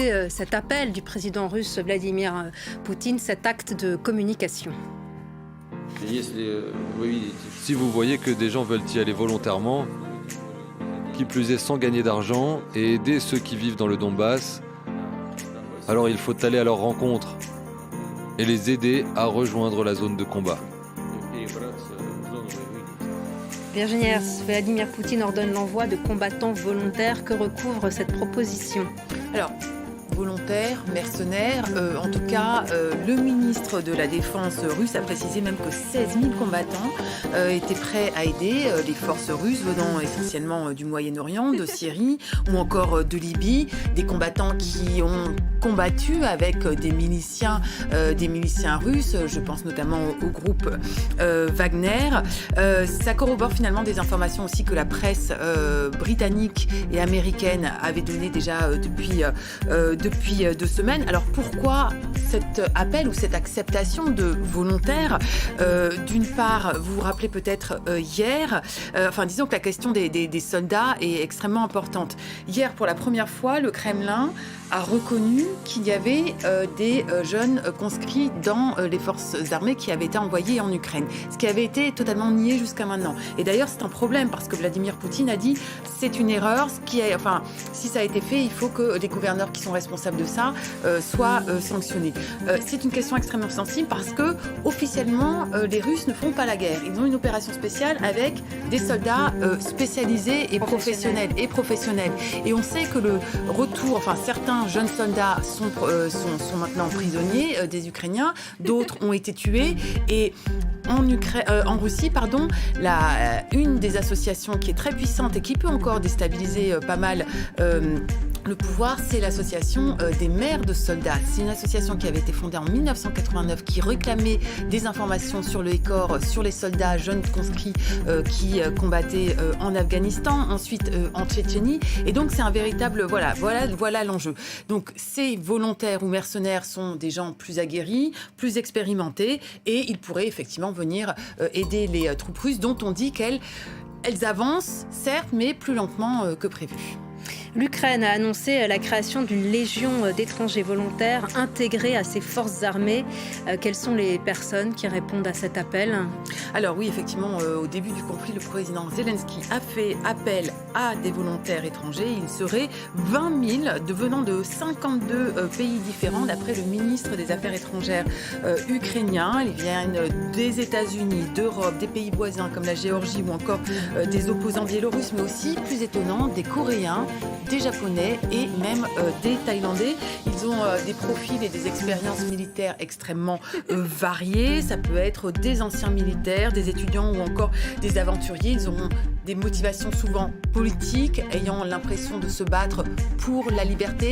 écouter cet appel du président russe Vladimir Poutine, cet acte de communication. Si vous voyez que des gens veulent y aller volontairement, qui plus est sans gagner d'argent, et aider ceux qui vivent dans le Donbass, alors il faut aller à leur rencontre et les aider à rejoindre la zone de combat. Virginie Herz, Vladimir Poutine ordonne l'envoi de combattants volontaires. Que recouvre cette proposition ? Alors, volontaires, mercenaires, en tout cas, le ministre de la Défense russe a précisé même que 16 000 combattants étaient prêts à aider les forces russes venant essentiellement du Moyen-Orient, de Syrie ou encore de Libye, des combattants qui ont combattu avec des miliciens russes, je pense notamment au groupe Wagner. Ça corrobore finalement des informations aussi que la presse britannique et américaine avait données déjà depuis 2 semaines. Alors pourquoi cet appel ou cette acceptation de volontaires? D'une part, vous vous rappelez peut-être hier, disons que la question des soldats est extrêmement importante. Hier, pour la première fois, le Kremlin a reconnu qu'il y avait des jeunes conscrits dans les forces armées qui avaient été envoyés en Ukraine, ce qui avait été totalement nié jusqu'à maintenant. Et d'ailleurs, c'est un problème parce que Vladimir Poutine a dit c'est une erreur. Si ça a été fait, il faut que les gouverneurs qui sont responsables de ça soient sanctionnés. C'est une question extrêmement sensible parce que officiellement, les Russes ne font pas la guerre. Ils ont une opération spéciale avec des soldats spécialisés et professionnels. Et on sait que le retour, certains jeunes soldats sont maintenant prisonniers des Ukrainiens, d'autres ont été tués et en Russie, une des associations qui est très puissante et qui peut encore déstabiliser pas mal le pouvoir, c'est l'association des mères de soldats. C'est une association qui avait été fondée en 1989, qui réclamait des informations sur le corps, sur les soldats jeunes conscrits qui combattaient en Afghanistan, ensuite en Tchétchénie. Et donc c'est un véritable voilà l'enjeu. Donc ces volontaires ou mercenaires sont des gens plus aguerris, plus expérimentés, et ils pourraient effectivement venir aider les troupes russes, dont on dit qu'elles avancent, certes, mais plus lentement que prévu. L'Ukraine a annoncé la création d'une légion d'étrangers volontaires intégrés à ses forces armées. Quelles sont les personnes qui répondent à cet appel ? Alors oui, effectivement, au début du conflit, le président Zelensky a fait appel à des volontaires étrangers. Il serait 20 000 venant de 52 pays différents, d'après le ministre des Affaires étrangères ukrainien. Ils viennent des États-Unis, d'Europe, des pays voisins comme la Géorgie ou encore des opposants biélorusses, mais aussi, plus étonnant, des Coréens, des Japonais et même des Thaïlandais. Ils ont des profils et des expériences militaires extrêmement variées. Ça peut être des anciens militaires, des étudiants ou encore des aventuriers. Ils auront des motivations souvent politiques, ayant l'impression de se battre pour la liberté,